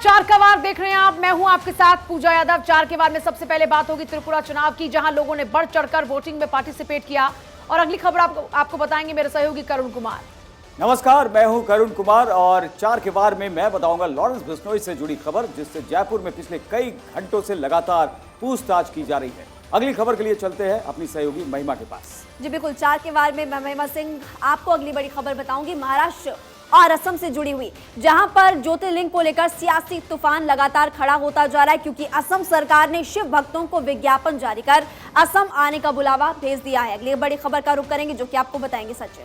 चार का वार देख रहे हैं आप। मैं हूं आपके साथ पूजा यादव। चार के वार में सबसे पहले बात होगी त्रिपुरा चुनाव की, जहां लोगों ने बढ़ चढ़कर वोटिंग में पार्टिसिपेट किया। और अगली खबर आपको बताएंगे मेरे सहयोगी करुण कुमार। नमस्कार, मैं हूं करुण कुमार और चार के वार में मैं बताऊंगा लॉरेंस बिश्नोई से जुड़ी खबर, जिससे जयपुर में पिछले कई घंटों से लगातार पूछताछ की जा रही है। अगली खबर के लिए चलते हैं अपनी सहयोगी महिमा के पास। जी बिल्कुल, चार के वार में मैं महिमा सिंह आपको अगली बड़ी खबर बताऊंगी महाराष्ट्र और असम से जुड़ी हुई, जहां पर ज्योतिर्लिंग को लेकर सियासी तूफान लगातार खड़ा होता जा रहा है, क्योंकि असम सरकार ने शिव भक्तों को विज्ञापन जारी कर असम आने का बुलावा भेज दिया है। अगली बड़ी खबर का रुख करेंगे, जो कि आपको बताएंगे सचिन।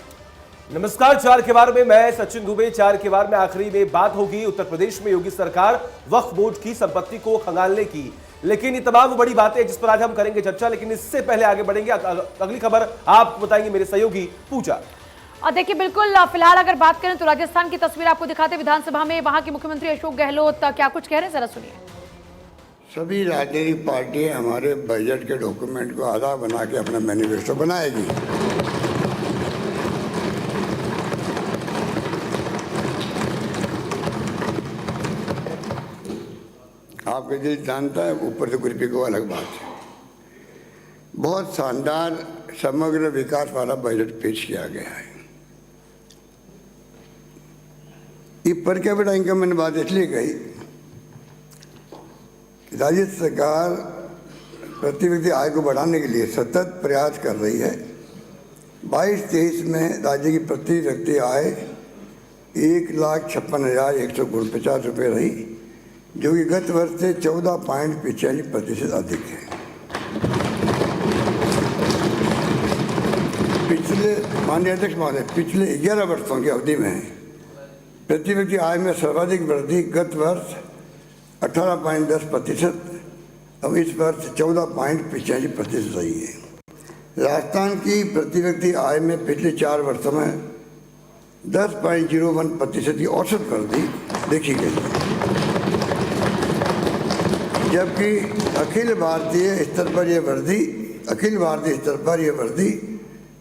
नमस्कार, चार के वार में मैं सचिन दुबे। चार के वार में आखिरी में बात होगी उत्तर प्रदेश में योगी सरकार वक्फ बोर्ड की संपत्ति को खंगालने की, लेकिन ये तमाम बड़ी बातें जिस पर आज हम करेंगे चर्चा। लेकिन इससे पहले आगे बढ़ेंगे, अगली खबर आपको बताएंगे मेरे सहयोगी पूजा। और देखिए, बिल्कुल फिलहाल अगर बात करें तो राजस्थान की तस्वीर आपको दिखाते विधानसभा में वहां के मुख्यमंत्री अशोक गहलोत क्या कुछ कह रहे हैं, जरा सुनिए। सभी राजनीतिक पार्टियां हमारे बजट के डॉक्यूमेंट को आधार बना के अपना मैनिफेस्टो बनाएगी। आपके दिल जानता है, ऊपर से कुछ भी को अलग बात है। बहुत शानदार समग्र विकास वाला बजट पेश किया गया है। ये पर कैपिटा इनकम मैंने बात इसलिए कही, राज्य सरकार प्रति व्यक्ति आय को बढ़ाने के लिए सतत प्रयास कर रही है। 22-23 में राज्य की प्रति व्यक्ति आय 1,56,149 रुपये रही, जो कि गत वर्ष से 14.45% अधिक है। माननीय अध्यक्ष महोदय, पिछले 11 वर्षों की अवधि में प्रति व्यक्ति आय में सर्वाधिक वृद्धि गत वर्ष 18.10%, अब इस वर्ष 14.85% रही है। राजस्थान की प्रति व्यक्ति आय में पिछले 4 वर्षों में 10.01% की औसत वृद्धि देखी गई है, जबकि अखिल भारतीय स्तर पर यह वृद्धि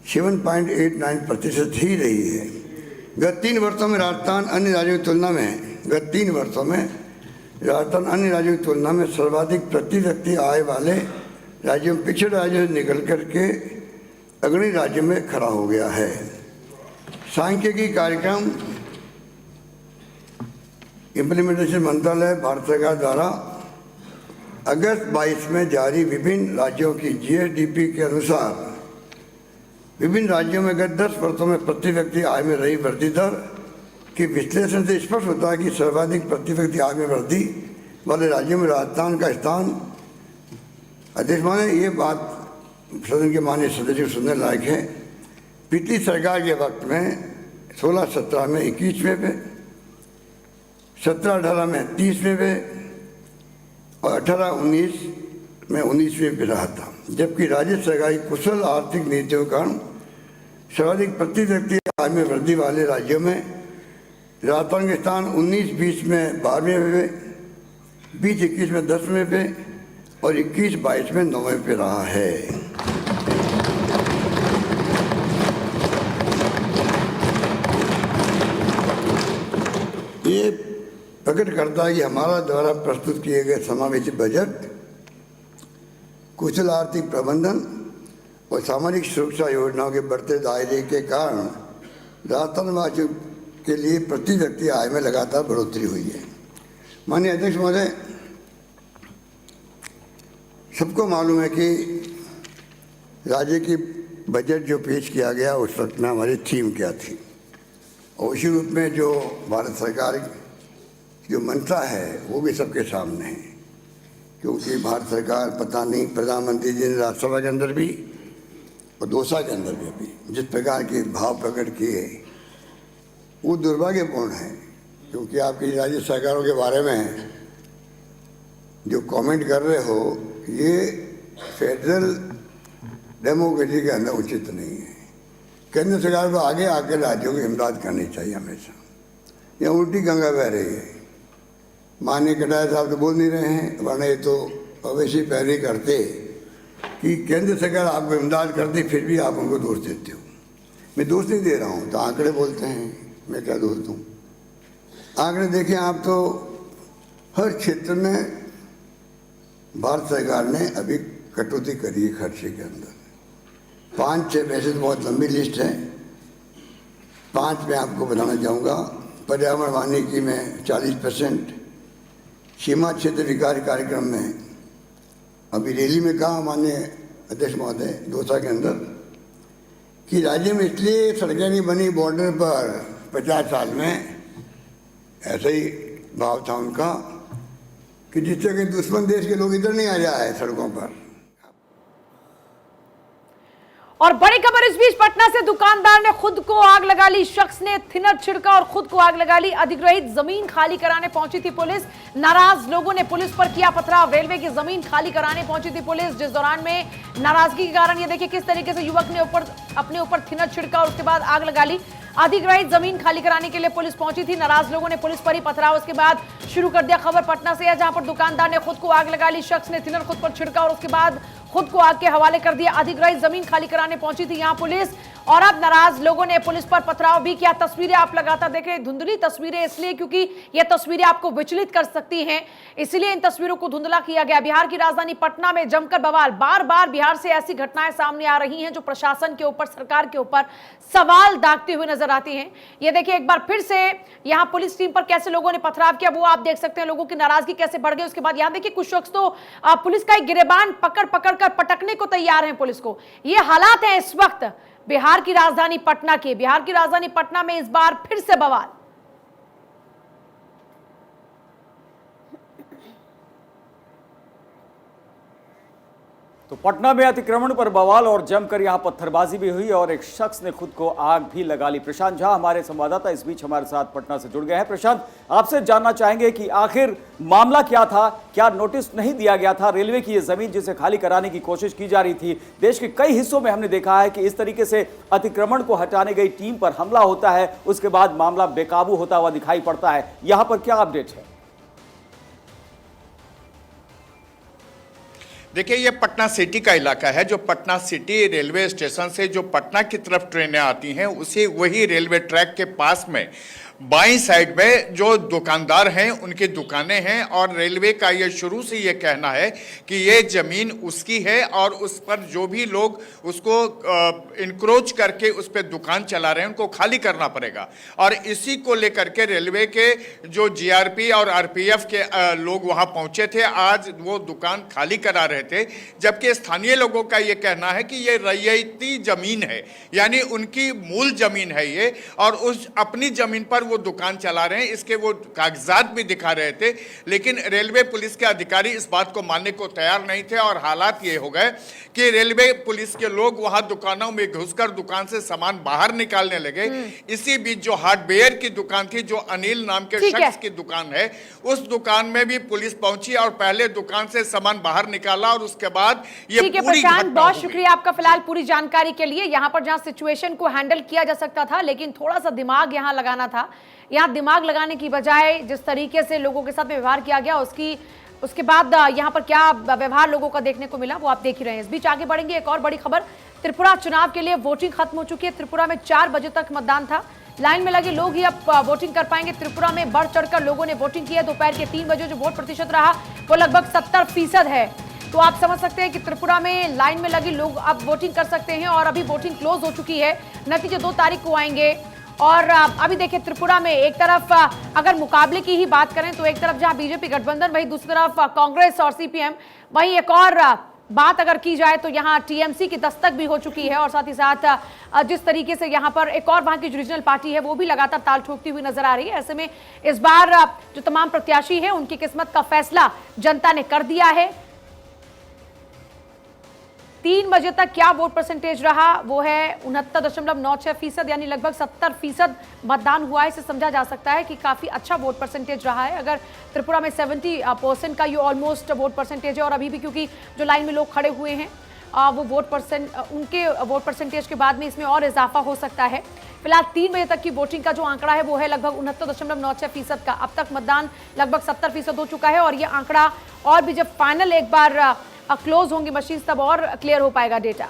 7.89% ही रही है। गत 3 वर्षों में राजस्थान अन्य राज्यों की तुलना में सर्वाधिक प्रति व्यक्ति आय वाले राज्यों में पिछड़े राज्यों से निकल करके अग्रणी राज्यों में खड़ा हो गया है। सांख्यिकी कार्यक्रम इम्प्लीमेंटेशन मंत्रालय भारत सरकार द्वारा अगस्त 22 में जारी विभिन्न राज्यों की GSDP के अनुसार विभिन्न राज्यों में गत 10 वर्षों में प्रति व्यक्ति आय में रही वृद्धि दर के विश्लेषण से स्पष्ट होता है कि सर्वाधिक प्रति व्यक्ति आय में वृद्धि वाले राज्यों में राजस्थान का स्थान। अध्यक्ष महोदय, ये बात सदन के माननीय सदस्य सुनने लायक है। पिछली सरकार के वक्त में 16-17 में 21वें पे, 17-18 में 30वें पे और 18-19 में 19वें पे रहा था, जबकि राज्य सरकार की कुशल आर्थिक नीतियों का कारण सर्वाधिक प्रति व्यक्ति आय में वृद्धि वाले राज्यों में राजस्थान के स्थान 19-20 में 12वें पे, 20-21 में 10वें पे और 21-22 में 9वें पे रहा है। ये प्रकट करता है कि हमारा द्वारा प्रस्तुत किए गए समावेशी बजट कुशल आर्थिक प्रबंधन और सामाजिक सुरक्षा योजनाओं के बढ़ते दायरे के कारण राजस्थान वासियों के लिए प्रति व्यक्ति आय में लगातार बढ़ोतरी हुई है। माननीय अध्यक्ष महोदय, सबको मालूम है कि राज्य की बजट जो पेश किया गया उस वक्त में हमारी थीम क्या थी, और उसी रूप में जो भारत सरकार की जो मंशा है वो भी सबके सामने है। क्योंकि भारत सरकार पता नहीं प्रधानमंत्री जी ने राज्यसभा के अंदर भी और दोसा के अंदर भी जिस प्रकार के भाव प्रकट किए वो दुर्भाग्यपूर्ण है। क्योंकि आपकी राज्य सरकारों के बारे में जो कमेंट कर रहे हो, ये फेडरल डेमोक्रेसी के अंदर उचित नहीं है। केंद्र सरकार को आगे आकर राज्यों की इमदाद करनी चाहिए हमेशा। यहाँ उल्टी गंगा बह रही है। माननीय कटारिया साहब तो बोल नहीं रहे हैं, वरना ये तो अवश्य पहले करते कि केंद्र सरकार आपको इमदाद करती, फिर भी आप उनको दोष देते हो। मैं दोष नहीं दे रहा हूँ, तो आंकड़े बोलते हैं, मैं क्या दोष दूँ। आंकड़े देखें आप, तो हर क्षेत्र में भारत सरकार ने अभी कटौती करी है खर्चे के अंदर। 5-6 वैसे तो बहुत लंबी लिस्ट है, 5 मैं आपको बताना चाहूँगा। पर्यावरण वानिकी में 40%, सीमा क्षेत्र विकास कार्यक्रम में अभी रैली में कहा माननीय अध्यक्ष महोदय 2 साल के अंदर कि राज्य में इसलिए सड़कें नहीं बनी बॉर्डर पर 50 साल में, ऐसा ही भाव था उनका कि जिससे कि दुश्मन देश के लोग इधर नहीं आ जाए सड़कों पर। और बड़ी खबर इस बीच पटना से दुकानदार ने खुद को आग लगा ली। शख्स ने थिनर छिड़का और खुद को आग लगा ली। अधिग्रहित जमीन खाली कराने पहुंची थी पुलिस। नाराज लोगों ने पुलिस पर किया पथराव। रेलवे की जमीन खाली कराने पहुंची थी पुलिस, जिस दौरान में नाराजगी के कारण ये देखिए किस तरीके से युवक ने अपने ऊपर थिनर छिड़का और उसके बाद आग लगा ली। अधिग्रहित जमीन खाली कराने के लिए पुलिस पहुंची थी। नाराज लोगों ने पुलिस पर ही पथराव उसके बाद शुरू कर दिया। खबर पटना से है, जहां पर दुकानदार ने खुद को आग लगा ली। शख्स ने थिनर खुद पर छिड़का और उसके बाद खुद को आग के हवाले कर दिया। अधिग्रहित जमीन खाली कराने पहुंची थी यहां पुलिस, और अब नाराज लोगों ने पुलिस पर पथराव भी किया। तस्वीरें आप लगातार देख रहे हैं, धुंधली तस्वीरें इसलिए क्योंकि ये तस्वीरें आपको विचलित कर सकती हैं, इसलिए इन तस्वीरों को धुंधला किया गया। बिहार की राजधानी पटना में जमकर बवाल। बार बार बिहार से ऐसी घटनाएं सामने आ रही हैं जो प्रशासन के ऊपर, सरकार के ऊपर सवाल दागती हुई नजर आती हैं। ये देखिए एक बार फिर से यहां पुलिस टीम पर कैसे लोगों ने पथराव किया, वो आप देख सकते हैं। लोगों की नाराजगी कैसे बढ़ गई। उसके बाद यहां देखिए कुछ शख्स तो पुलिस का एक गिरेबान पकड़ कर पटकने को तैयार हैं पुलिस को। ये हालात है इस वक्त बिहार की राजधानी पटना के। बिहार की राजधानी पटना में इस बार फिर से बवाल। तो पटना में अतिक्रमण पर बवाल और जमकर यहां पत्थरबाजी भी हुई और एक शख्स ने खुद को आग भी लगा ली। प्रशांत झा हमारे संवाददाता इस बीच हमारे साथ पटना से जुड़ गए हैं। प्रशांत, आपसे जानना चाहेंगे कि आखिर मामला क्या था, क्या नोटिस नहीं दिया गया था? रेलवे की ये जमीन जिसे खाली कराने की कोशिश की जा रही थी, देश के कई हिस्सों में हमने देखा है कि इस तरीके से अतिक्रमण को हटाने गई टीम पर हमला होता है, उसके बाद मामला बेकाबू होता हुआ दिखाई पड़ता है। यहां पर क्या अपडेट है? देखिए, ये पटना सिटी का इलाका है। जो पटना सिटी रेलवे स्टेशन से जो पटना की तरफ ट्रेनें आती हैं, उसी वही रेलवे ट्रैक के पास में बाईं साइड में जो दुकानदार हैं उनकी दुकानें हैं, और रेलवे का ये शुरू से ये कहना है कि ये ज़मीन उसकी है और उस पर जो भी लोग उसको इंक्रोच करके उस पर दुकान चला रहे हैं उनको खाली करना पड़ेगा। और इसी को लेकर के रेलवे के जो जीआरपी और आरपीएफ के लोग वहाँ पहुँचे थे, आज वो दुकान खाली करा रहे थे, जबकि स्थानीय लोगों का ये कहना है कि ये रैयती ज़मीन है, यानी उनकी मूल ज़मीन है ये, और उस अपनी ज़मीन पर वो दुकान चला रहे हैं। इसके वो कागजात भी दिखा रहे थे, लेकिन रेलवे पुलिस के अधिकारी इस बात को मानने को तैयार नहीं थे। और हालात ये हो गए कि रेलवे पुलिस के लोग वहां दुकानों में घुसकर दुकान से सामान बाहर निकालने लगे। इसी बीच जो हार्डवेयर की दुकान थी, जो अनिल नाम के शख्स की दुकान है, उस दुकान में भी पुलिस पहुंची और पहले दुकान से सामान बाहर निकाला और उसके बाद ये पूरी घटना। बहुत शुक्रिया आपका फिलहाल पूरी जानकारी के लिए। यहाँ पर जहाँ सिचुएशन को हैंडल किया जा सकता था, लेकिन थोड़ा सा दिमाग यहाँ लगाना था। यहाँ दिमाग लगाने की बजाय जिस तरीके से लोगों के साथ व्यवहार किया गया, उसके बाद यहाँ पर क्या व्यवहार लोगों का देखने को मिला वो आप देख ही रहे हैं। इस बीच आगे बढ़ेंगे, एक और बड़ी खबर। त्रिपुरा चुनाव के लिए वोटिंग खत्म हो चुकी है। त्रिपुरा में 4 बजे तक मतदान था। लाइन में लगे लोग ही अब वोटिंग कर पाएंगे। त्रिपुरा में बढ़ चढ़कर लोगों ने वोटिंग की है। दोपहर के 3 बजे जो वोट प्रतिशत रहा वो लगभग 70% है। तो आप समझ सकते हैं कि त्रिपुरा में लाइन में लगे लोग अब वोटिंग कर सकते हैं, और अभी वोटिंग क्लोज हो चुकी है। नतीजे 2 तारीख को आएंगे। और अभी देखिए त्रिपुरा में एक तरफ अगर मुकाबले की ही बात करें तो एक तरफ जहां बीजेपी गठबंधन, वही दूसरी तरफ कांग्रेस और सीपीएम। वहीं एक और बात अगर की जाए तो यहां टीएमसी की दस्तक भी हो चुकी है, और साथ ही साथ जिस तरीके से यहां पर एक और वहां की जो रीजनल पार्टी है वो भी लगातार ताल ठोकती हुई नजर आ रही है। ऐसे में इस बार जो तमाम प्रत्याशी है उनकी किस्मत का फैसला जनता ने कर दिया है। 3 बजे तक क्या वोट परसेंटेज रहा वो है 69.96%, यानी लगभग 70% मतदान हुआ है। इसे समझा जा सकता है कि काफी अच्छा वोट परसेंटेज रहा है। अगर त्रिपुरा में 70% का ये ऑलमोस्ट वोट परसेंटेज है, और अभी भी क्योंकि जो लाइन में लोग खड़े हुए हैं वो उनके वोट परसेंटेज के बाद में इसमें और इजाफा हो सकता है। फिलहाल 3 बजे तक की वोटिंग का जो आंकड़ा है वो है लगभग 69.96% का। अब तक मतदान लगभग 70% हो चुका है, और ये आंकड़ा और भी जब फाइनल एक बार क्लोज होंगी मशीन तब और क्लियर हो पाएगा डेटा।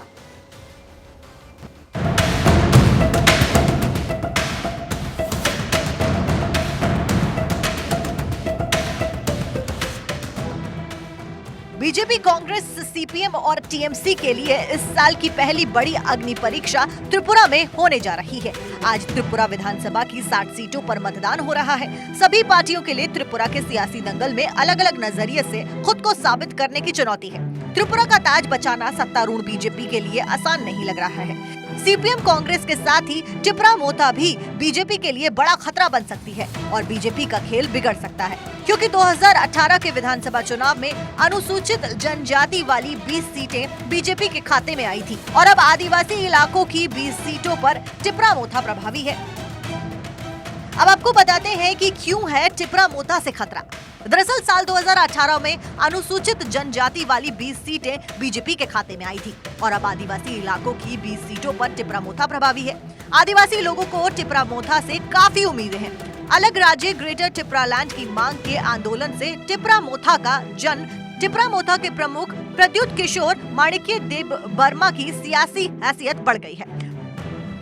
बीजेपी, कांग्रेस, सीपीएम और टीएमसी के लिए इस साल की पहली बड़ी अग्नि परीक्षा त्रिपुरा में होने जा रही है। आज त्रिपुरा विधानसभा की 60 सीटों पर मतदान हो रहा है। सभी पार्टियों के लिए त्रिपुरा के सियासी दंगल में अलग अलग नजरिए से खुद को साबित करने की चुनौती है। त्रिपुरा का ताज बचाना सत्तारूढ़ बीजेपी के लिए आसान नहीं लग रहा है। सीपीएम, कांग्रेस के साथ ही टिपरा मोथा भी बीजेपी के लिए बड़ा खतरा बन सकती है और बीजेपी का खेल बिगड़ सकता है, क्योंकि 2018 के विधानसभा चुनाव में अनुसूचित जनजाति वाली 20 सीटें बीजेपी के खाते में आई थी और अब आदिवासी इलाकों की 20 सीटों पर टिपरा मोथा प्रभावी है। अब आपको बताते हैं कि क्यों है टिपरा मोथा से खतरा। दरअसल साल 2018 में अनुसूचित जनजाति वाली 20 सीटें बीजेपी के खाते में आई थी और अब आदिवासी इलाकों की 20 सीटों पर टिपरा मोथा प्रभावी है। आदिवासी लोगों को टिपरा मोथा से काफी उम्मीदें हैं। अलग राज्य ग्रेटर टिपरालैंड की मांग के आंदोलन से टिपरा मोथा का जन्म टिपरा मोथा के प्रमुख प्रद्युत किशोर माणिक्य देव वर्मा की सियासी हैसियत बढ़ गई है।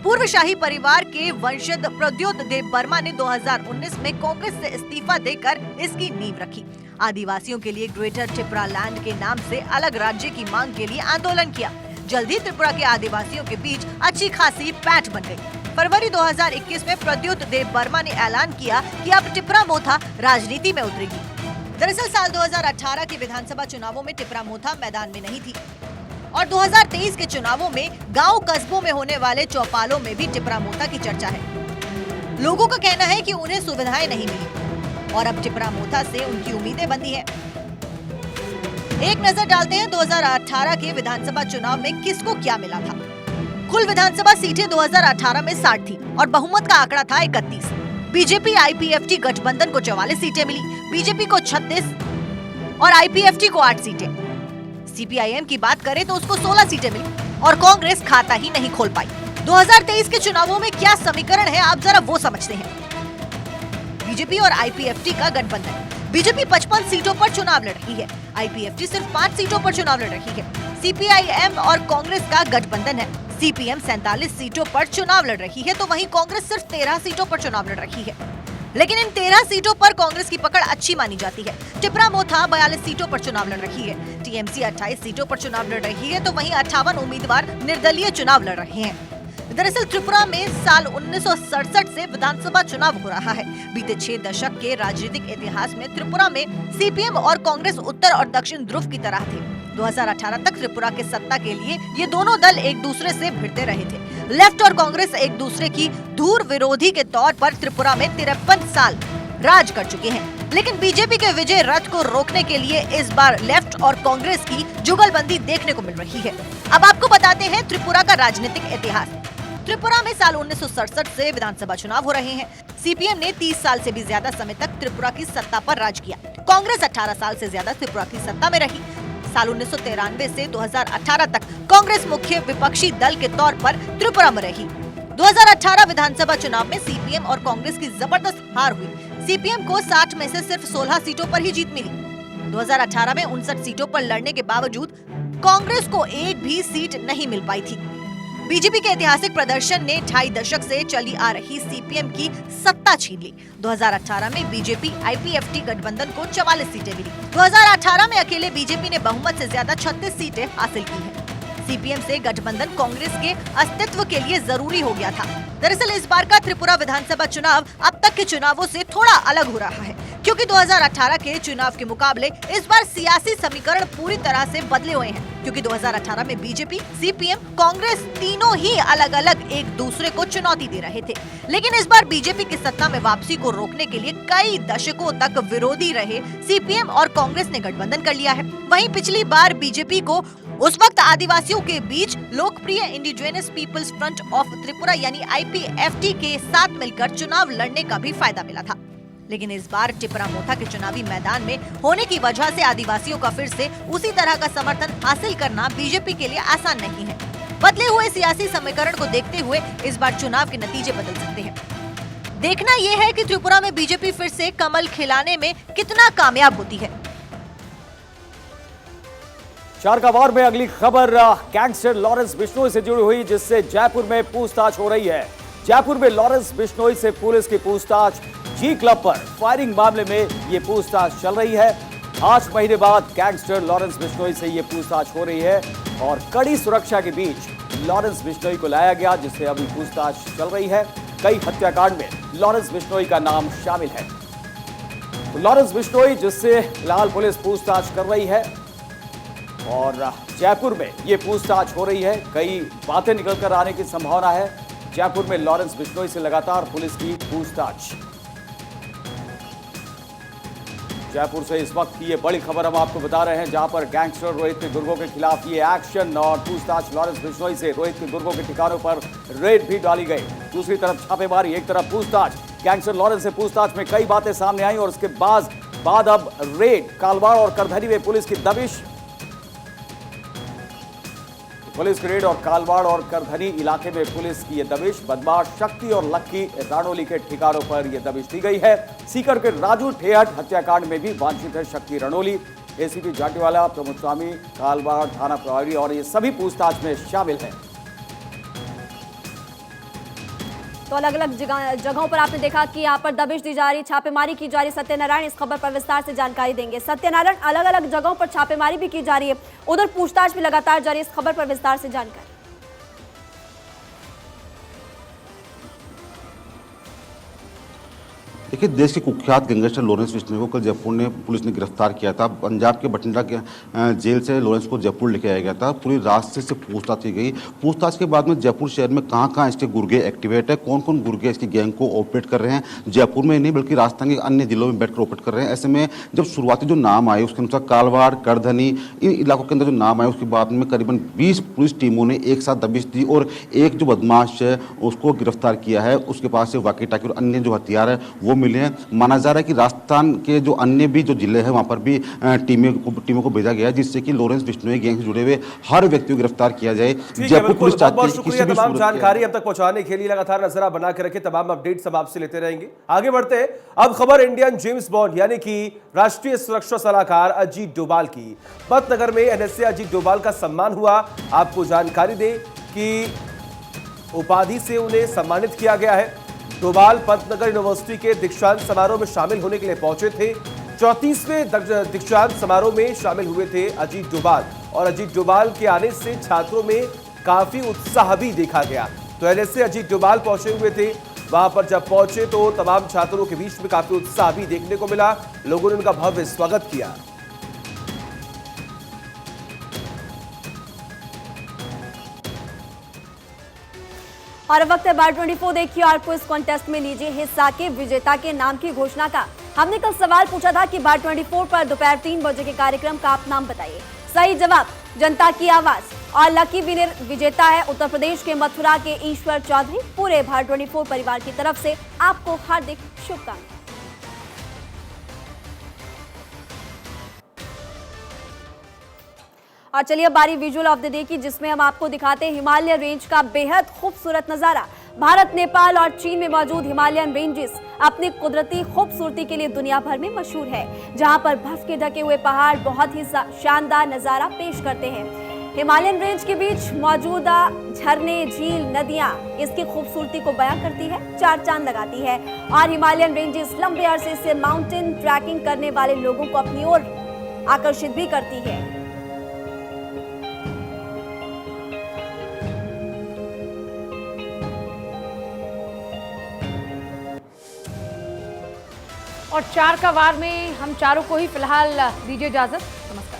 पूर्व शाही परिवार के वंशज प्रद्युत देव वर्मा ने 2019 में कांग्रेस से इस्तीफा देकर इसकी नींव रखी। आदिवासियों के लिए ग्रेटर टिपरालैंड के नाम से अलग राज्य की मांग के लिए आंदोलन किया। जल्द ही त्रिपुरा के आदिवासियों के बीच अच्छी खासी पैठ बन गई। फरवरी 2021 में प्रद्युत देव वर्मा ने ऐलान किया कि अब टिपरा मोथा राजनीति में उतरेगी। दरअसल साल 2018 के विधानसभा चुनावों में टिपरा मोथा मैदान में नहीं थी और 2023 के चुनावों में गांव कस्बों में होने वाले चौपालों में भी टिपरा मोथा की चर्चा है। लोगों का कहना है कि उन्हें सुविधाएं नहीं मिली और अब टिपरा मोथा से उनकी उम्मीदें बंधी हैं। एक नजर डालते हैं 2018 के विधानसभा चुनाव में किसको क्या मिला था। कुल विधानसभा सीटें 2018 में 60 थी और बहुमत का आंकड़ा था 31। बीजेपी आईपीएफटी गठबंधन को 44 सीटें मिली, बीजेपी को 36 और आईपीएफटी को 8 सीटें। सीपीआईएम की बात करें तो उसको 16 सीटें मिली और कांग्रेस खाता ही नहीं खोल पाई। 2023 के चुनावों में क्या समीकरण है, आप जरा वो समझते हैं। बीजेपी और आईपीएफटी का गठबंधन। बीजेपी 55 सीटों पर चुनाव लड़ रही है, आईपीएफटी सिर्फ 5 सीटों पर चुनाव लड़ रही है। सीपीआईएम और कांग्रेस का गठबंधन है। सीपीएम 47 सीटों पर चुनाव लड़ रही है तो वहीं कांग्रेस सिर्फ 13 सीटों पर चुनाव लड़ रही है। लेकिन इन 13 सीटों पर कांग्रेस की पकड़ अच्छी मानी जाती है। टिपरा मोथा 42 सीटों पर चुनाव लड़ रही है, टीएमसी 28 सीटों पर चुनाव लड़ रही है तो वहीं 58 उम्मीदवार निर्दलीय चुनाव लड़ रहे हैं। दरअसल त्रिपुरा में साल 1967 से विधानसभा चुनाव हो रहा है। बीते 6 दशक के राजनीतिक इतिहास में त्रिपुरा में सीपीएम और कांग्रेस उत्तर और दक्षिण ध्रुव की तरह थे। 2018 तक त्रिपुरा के सत्ता के लिए ये दोनों दल एक दूसरे से भिड़ते रहे थे। लेफ्ट और कांग्रेस एक दूसरे की धूर विरोधी के तौर पर त्रिपुरा में 53 साल राज कर चुके हैं। लेकिन बीजेपी के विजय रथ को रोकने के लिए इस बार लेफ्ट और कांग्रेस की जुगलबंदी देखने को मिल रही है। अब आपको बताते हैं त्रिपुरा का राजनीतिक इतिहास। त्रिपुरा में साल 1967 से विधानसभा चुनाव हो रहे हैं। सीपीएम ने 30 साल से भी ज्यादा समय तक त्रिपुरा की सत्ता पर राज किया। कांग्रेस 18 साल से ज्यादा त्रिपुरा की सत्ता में रही। साल 1993 से 2018 तक कांग्रेस मुख्य विपक्षी दल के तौर पर त्रिपुरा में रही। 2018 विधानसभा चुनाव में सीपीएम और कांग्रेस की जबरदस्त हार हुई। सीपीएम को 60 में से सिर्फ 16 सीटों पर ही जीत मिली। 2018 में 59 सीटों पर लड़ने के बावजूद कांग्रेस को एक भी सीट नहीं मिल पाई थी। बीजेपी के ऐतिहासिक प्रदर्शन ने 2.5 दशक से चली आ रही सीपीएम की सत्ता छीन ली। 2018 में बीजेपी आईपीएफटी गठबंधन को 44 सीटें मिली। 2018 में अकेले बीजेपी ने बहुमत से ज्यादा 36 सीटें हासिल की हैं। सीपीएम से गठबंधन कांग्रेस के अस्तित्व के लिए जरूरी हो गया था। दरअसल इस बार का त्रिपुरा विधानसभा चुनाव अब तक के चुनावों से थोड़ा अलग हो रहा है, क्योंकि 2018 के चुनाव के मुकाबले इस बार सियासी समीकरण पूरी तरह से बदले हुए हैं। क्योंकि 2018 में बीजेपी, सीपीएम, कांग्रेस तीनों ही अलग अलग एक दूसरे को चुनौती दे रहे थे। लेकिन इस बार बीजेपी की सत्ता में वापसी को रोकने के लिए कई दशकों तक विरोधी रहे सीपीएम और कांग्रेस ने गठबंधन कर लिया है। वहीं पिछली बार बीजेपी को उस वक्त आदिवासियों के बीच लोकप्रिय indigenous peoples front of Tripura यानी आईपीएफटी के साथ मिलकर चुनाव लड़ने का भी फायदा मिला था। लेकिन इस बार टिपरा मोथा के चुनावी मैदान में होने की वजह से आदिवासियों का फिर से उसी तरह का समर्थन हासिल करना बीजेपी के लिए आसान नहीं है। बदले हुए सियासी समीकरण को देखते हुए इस बार चुनाव के नतीजे बदल सकते हैं। देखना यह है कि त्रिपुरा में बीजेपी फिर से कमल खिलाने में कितना कामयाब होती है। चार का वार में अगली खबर गैंगस्टर लॉरेंस बिश्नोई से जुड़ी हुई, जिससे जयपुर में पूछताछ हो रही है। जयपुर में लॉरेंस बिश्नोई से पुलिस की पूछताछ। जी क्लब पर फायरिंग मामले में ये पूछताछ चल रही है। 8 महीने बाद गैंगस्टर लॉरेंस बिश्नोई से ये पूछताछ हो रही है और कड़ी सुरक्षा के बीच लॉरेंस बिश्नोई को लाया गया, जिससे अभी पूछताछ चल रही है। कई हत्याकांड में लॉरेंस बिश्नोई का नाम शामिल है। तो लॉरेंस बिश्नोई, जिससे फिलहाल पुलिस पूछताछ कर रही है और जयपुर में ये पूछताछ हो रही है। कई बातें निकलकर आने की संभावना है। जयपुर में लॉरेंस बिश्नोई से लगातार पुलिस की पूछताछ। जयपुर से इस वक्त की ये बड़ी खबर हम आपको बता रहे हैं, जहां पर गैंगस्टर रोहित के गुर्गों के खिलाफ ये एक्शन और पूछताछ लॉरेंस बिश्नोई से। रोहित के गुर्गों के ठिकानों पर रेड भी डाली गई। दूसरी तरफ छापेमारी, एक तरफ पूछताछ। गैंगस्टर लॉरेंस से पूछताछ में कई बातें सामने आई और उसके बाद अब रेड। कालवाड़ और करधनी में पुलिस की दबिश। पुलिस की रेड और कालवाड़ और करधनी इलाके में पुलिस की ये दबिश। बदमाश शक्ति और लक्की राणोली के ठिकानों पर यह दबिश दी गई है। सीकर के राजू ठेहट हत्याकांड में भी वांछित है शक्ति राणोली। एसीपी जाटीवाला, प्रमोद स्वामी, कालवाड़ थाना प्रभारी और ये सभी पूछताछ में शामिल है। तो अलग अलग जगहों पर आपने देखा कि यहाँ पर दबिश दी जा रही, छापेमारी की जा रही। सत्यनारायण इस खबर पर विस्तार से जानकारी देंगे। सत्यनारायण, अलग अलग जगहों पर छापेमारी भी की जा रही है, उधर पूछताछ भी लगातार जारी है, इस खबर पर विस्तार से जानकारी। देखिए, देश के कुख्यात गैंगस्टर लॉरेंस बिश्नोई को कल जयपुर ने पुलिस ने गिरफ्तार किया था। पंजाब के बठिंडा के जेल से लॉरेंस को जयपुर लेके आया गया था। पूरी रात से पूछताछ की गई। पूछताछ के बाद में जयपुर शहर में कहाँ इसके गुर्गे एक्टिवेट है, कौन कौन गुर्गे इसकी गैंग को ऑपरेट कर रहे हैं, जयपुर में नहीं बल्कि राजस्थान के अन्य जिलों में बैठकर ऑपरेट कर रहे हैं। ऐसे में जब शुरुआती जो नाम आए उसके अनुसार कालवाड़, करधनी, इन इलाकों के अंदर जो नाम आए, उसके बाद में करीबन 20 पुलिस टीमों ने एक साथ दबिश दी और एक जो बदमाश है उसको गिरफ्तार किया है। उसके पास से वाकी टाकी और अन्य जो हथियार है वो मिले हैं। माना जा रहा है कि राजस्थान के जो अन्य भी जो जिले हैं वहां पर भी टीमों को भेजा गया है, जिससे कि लॉरेंस बिश्नोई गैंग से जुड़े हुए हर व्यक्ति को गिरफ्तार किया जाए। जयपुर पुलिस चाहती है शुक्रिया तमाम जानकारी अब तक पहुंचाने के लिए। लगातार नजर आप बना के रखें, तमाम अपडेट्स हम आपसे लेते रहेंगे। आगे बढ़ते हैं। अब खबर इंडियन जेम्स बॉन्ड यानी कि राष्ट्रीय सुरक्षा सलाहकार अजीत डोभाल की। पतनगर में एनएसए अजीत डोभाल का सम्मान हुआ। आपको जानकारी दें कि उपाधि से उन्हें सम्मानित किया गया है। डोभाल पंतनगर यूनिवर्सिटी के दीक्षांत समारोह में शामिल होने के लिए पहुंचे थे। 34वें दीक्षांत समारोह में शामिल हुए थे अजीत डोभाल और अजीत डोभाल के आने से छात्रों में काफी उत्साह भी देखा गया। तो एनएसए अजीत डोभाल पहुंचे हुए थे। वहां पर जब पहुंचे तो तमाम छात्रों के बीच में काफी उत्साह भी देखने को मिला। लोगों ने उनका भव्य स्वागत किया। और वक्त है बार 24 देखिए और क्विज कॉन्टेस्ट में लीजिए हिस्सा के विजेता के नाम की घोषणा का। हमने कल सवाल पूछा था कि बार 24 पर दोपहर 3 बजे के कार्यक्रम का आप नाम बताइए। सही जवाब जनता की आवाज। और लकी विनर विजेता है उत्तर प्रदेश के मथुरा के ईश्वर चौधरी। पूरे बार 24 परिवार की तरफ से आपको हार्दिक शुभकामनाएं। और चलिए अब बारी विजुअल ऑफ द डे की, जिसमें हम आपको दिखाते हैं हिमालय रेंज का बेहद खूबसूरत नजारा। भारत, नेपाल और चीन में मौजूद हिमालयन रेंजेस अपनी कुदरती खूबसूरती के लिए दुनिया भर में मशहूर है, जहां पर बर्फ के ढके हुए पहाड़ बहुत ही शानदार नजारा पेश करते हैं। हिमालयन रेंज के बीच मौजूदा झरने, झील, नदियां इसकी खूबसूरती को बयां करती है, चार चांद लगाती है। और हिमालयन रेंजेस लंबे अरसे से माउंटेन ट्रैकिंग करने वाले लोगों को अपनी ओर आकर्षित भी करती है। और 4 का वार में हम चारों को ही फिलहाल दीजिए इजाजत। नमस्कार।